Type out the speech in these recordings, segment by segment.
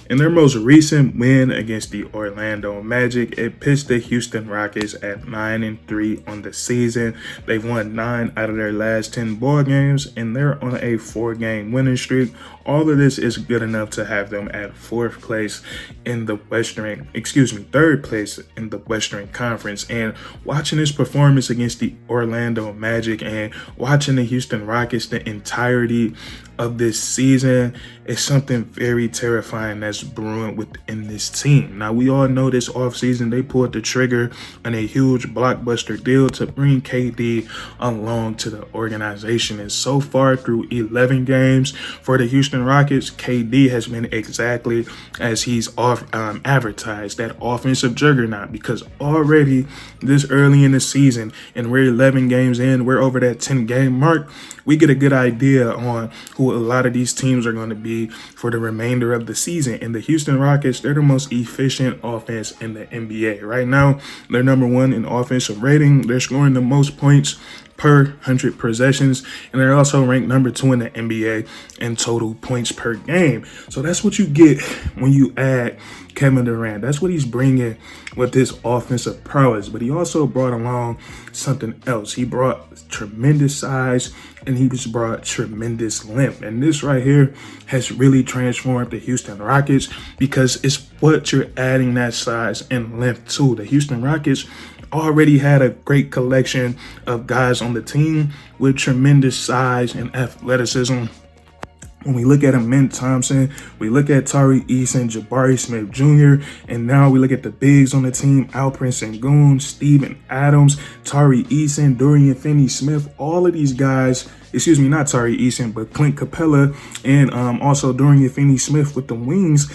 In their most recent win against the Orlando Magic, it pitched the Houston Rockets at 9-3 on the season. They've won 9 out of their last 10 ball games, and they're on a 4-game winning streak. All of this is good enough to have them at third place in the Western Conference. And watching this performance against the Orlando Magic and watching the Houston Rockets the entirety of this season is something very terrifying that's brewing within this team. Now, we all know this offseason they pulled the trigger on a huge blockbuster deal to bring KD along to the organization. And so far through 11 games for the Houston Rockets, KD has been exactly as he's advertised, that offensive juggernaut, because already this early in the season, and we're 11 games in, we're over that 10-game mark, we get a good idea on who a lot of these teams are going to be for the remainder of the season. And the Houston Rockets, they're the most efficient offense in the NBA. Right now, they're number 1 in offensive rating. They're scoring the most points per 100 possessions, and they're also ranked number 2 in the NBA in total points per game. So that's what you get when you add Kevin Durant. That's what he's bringing with his offensive prowess, but he also brought along something else. He brought tremendous size, and he's brought tremendous length. And this right here has really transformed the Houston Rockets, because it's what you're adding that size and length to. The Houston Rockets already had a great collection of guys on the team with tremendous size and athleticism. When we look at Amen Thompson, we look at Tari Eason, Jabari Smith Jr., and now we look at the bigs on the team, Alperen Şengün, Steven Adams, Tari Eason, Dorian Finney-Smith, all of these guys, not Tari Eason, but Clint Capella, and also Dorian Finney-Smith with the wings.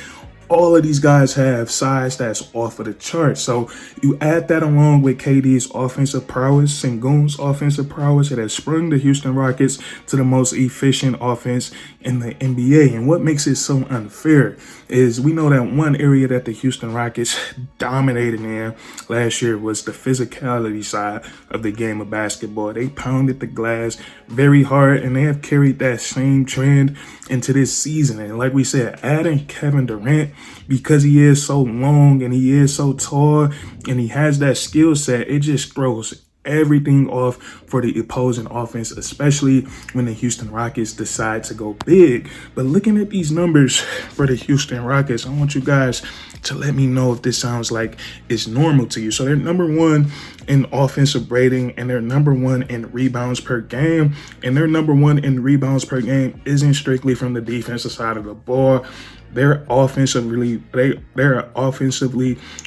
All of these guys have size that's off of the chart. So you add that along with KD's offensive prowess, Şengün's offensive prowess, it has sprung the Houston Rockets to the most efficient offense in the NBA. And what makes it so unfair is we know that one area that the Houston Rockets dominated in last year was the physicality side of the game of basketball. They pounded the glass very hard, and they have carried that same trend into this season. And like we said, adding Kevin Durant, because he is so long and he is so tall and he has that skill set, it just throws everything off for the opposing offense, especially when the Houston Rockets decide to go big. But looking at these numbers for the Houston Rockets, I want you guys to let me know if this sounds like it's normal to you. So they're number 1 in offensive rating, and they're number 1 in rebounds per game. And their number 1 in rebounds per game isn't strictly from the defensive side of the ball. They're offensively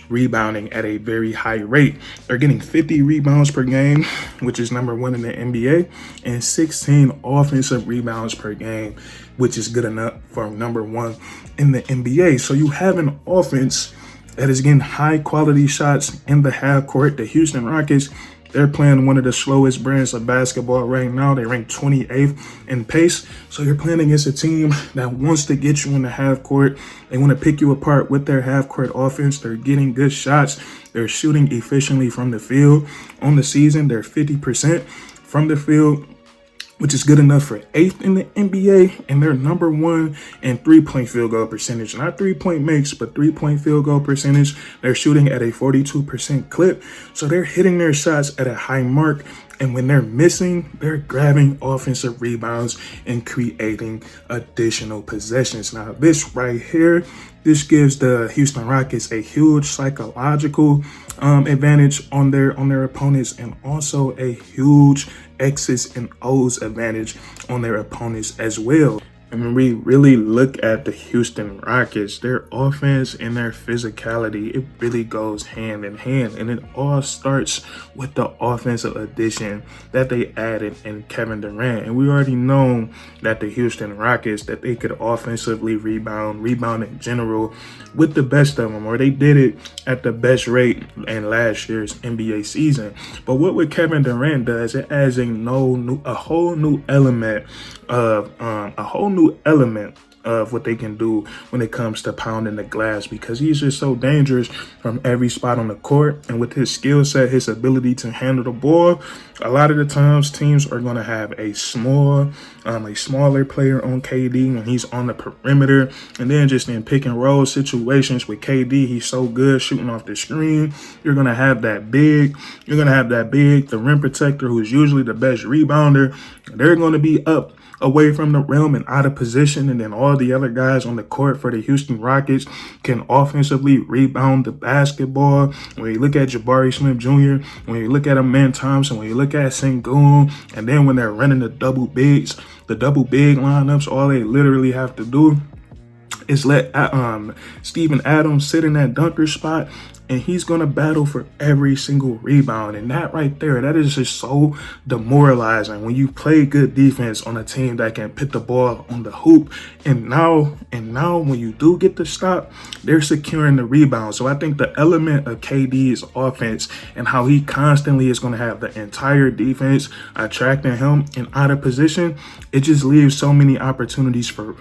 rebounding at a very high rate. They're getting 50 rebounds per game, which is number 1 in the NBA, and 16 offensive rebounds per game, which is good enough for number 1 in the NBA. So you have an offense that is getting high quality shots in the half court. The Houston Rockets, they're playing one of the slowest brands of basketball right now. They rank 28th in pace. So you're playing against a team that wants to get you in the half court. They want to pick you apart with their half court offense. They're getting good shots. They're shooting efficiently from the field. On the season, they're 50% from the field, which is good enough for 8th in the NBA, and they're number 1 in 3-point field goal percentage. Not 3-point makes, but 3-point field goal percentage. They're shooting at a 42% clip, so they're hitting their shots at a high mark. And when they're missing, they're grabbing offensive rebounds and creating additional possessions. Now, this right here, this gives the Houston Rockets a huge psychological advantage on their opponents, and also a huge X's and O's advantage on their opponents as well. And when we really look at the Houston Rockets, their offense and their physicality, it really goes hand in hand. And it all starts with the offensive addition that they added in Kevin Durant. And we already know that the Houston Rockets, that they could offensively rebound in general with the best of them, or they did it at the best rate in last year's NBA season. But what Kevin Durant does, it adds a whole new element of what they can do when it comes to pounding the glass, because he's just so dangerous from every spot on the court. And with his skill set, his ability to handle the ball, a lot of the times teams are going to have a smaller player on KD when he's on the perimeter. And then just in pick and roll situations with KD, he's so good shooting off the screen. You're going to have that big, the rim protector, who's usually the best rebounder. They're going to be up away from the rim and out of position, and then all the other guys on the court for the Houston Rockets can offensively rebound the basketball. When you look at Jabari Smith Jr., when you look at Amen Thompson, when you look at Şengün, and then when they're running the double big lineups, all they literally have to do is let Steven Adams sit in that dunker spot, and he's going to battle for every single rebound. And that right there, that is just so demoralizing when you play good defense on a team that can put the ball on the hoop. And now when you do get the stop, they're securing the rebound. So I think the element of KD's offense and how he constantly is going to have the entire defense attracting him and out of position, it just leaves so many opportunities for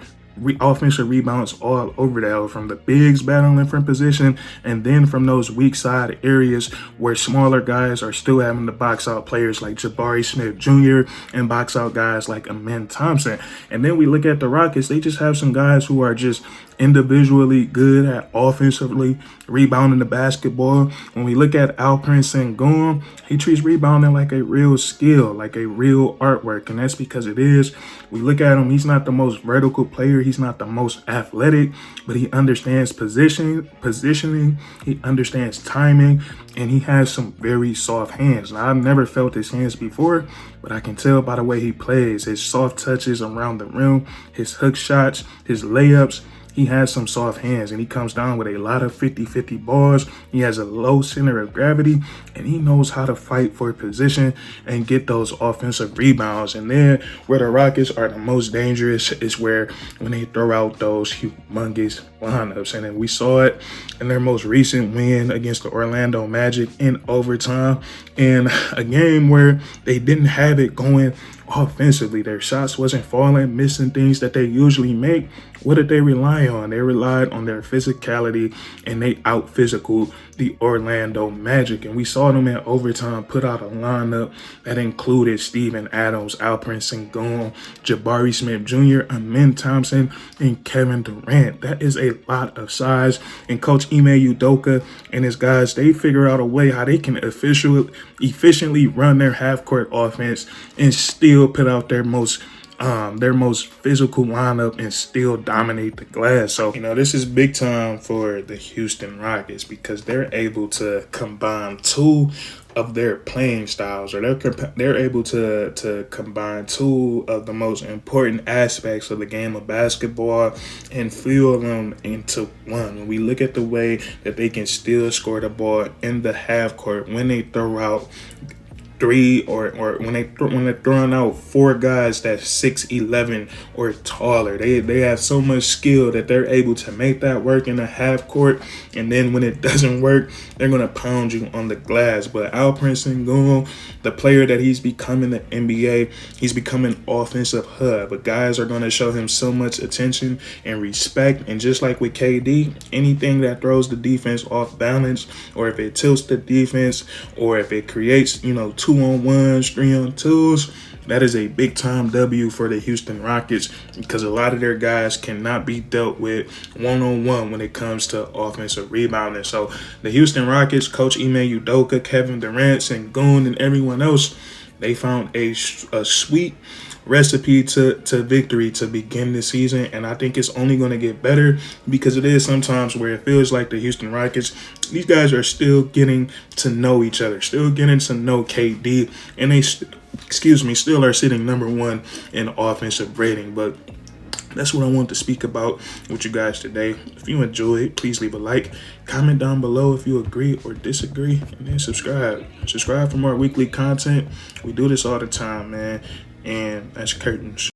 offensive rebounds all over there, from the bigs battling for position, and then from those weak side areas where smaller guys are still having to box out players like Jabari Smith Jr. and box out guys like Amen Thompson. And then we look at the Rockets, they just have some guys who are just individually good at offensively rebounding the basketball. When we look at Alperen Şengün, he treats rebounding like a real skill, like a real artwork, and that's because it is. We look at him, he's not the most vertical player, he's not the most athletic, but he understands positioning, he understands timing, and he has some very soft hands. Now, I've never felt his hands before, but I can tell by the way he plays, his soft touches around the rim, his hook shots, his layups. He has some soft hands, and he comes down with a lot of 50-50 balls. He has a low center of gravity, and he knows how to fight for position and get those offensive rebounds. And then where the Rockets are the most dangerous is where when they throw out those humongous lineups. And then we saw it in their most recent win against the Orlando Magic in overtime, in a game where they didn't have it going offensively. Their shots wasn't falling, missing things that they usually make. What did they rely on? They relied on their physicality, and they out-physical the Orlando Magic. And we saw them in overtime put out a lineup that included Steven Adams, Alperen Şengün, Jabari Smith Jr., Amen Thompson, and Kevin Durant. That is a lot of size. And Coach Ime Udoka and his guys, they figure out a way how they can efficiently run their half-court offense and still put out their most physical lineup and still dominate the glass. So, this is big time for the Houston Rockets, because they're able to combine two of their playing styles, or they're able to combine two of the most important aspects of the game of basketball and fuse them into one. When we look at the way that they can still score the ball in the half court when they throw out three or when they're throwing out four guys that's 6'11" or taller. They have so much skill that they're able to make that work in the half court, and then when it doesn't work, they're gonna pound you on the glass. But Alperen Şengün, the player that he's becoming in the NBA, he's becoming an offensive hub. But guys are gonna show him so much attention and respect. And just like with KD, anything that throws the defense off balance, or if it tilts the defense, or if it creates, 2-on-1s, 3-on-2s, that is a big time W for the Houston Rockets, because a lot of their guys cannot be dealt with one-on-one when it comes to offensive rebounding. So the Houston Rockets, Coach Ime Udoka, Kevin Durant, Şengün, and everyone else, they found a sweet recipe to victory to begin the season. And I think it's only going to get better, because it is sometimes where it feels like the Houston Rockets, these guys are still getting to know each other, still getting to know KD, and they still are sitting number one in offensive rating. But that's what I want to speak about with you guys today. If you enjoyed, please leave a like, comment down below if you agree or disagree, and then subscribe for more weekly content. We do this all the time, man. And that's curtains.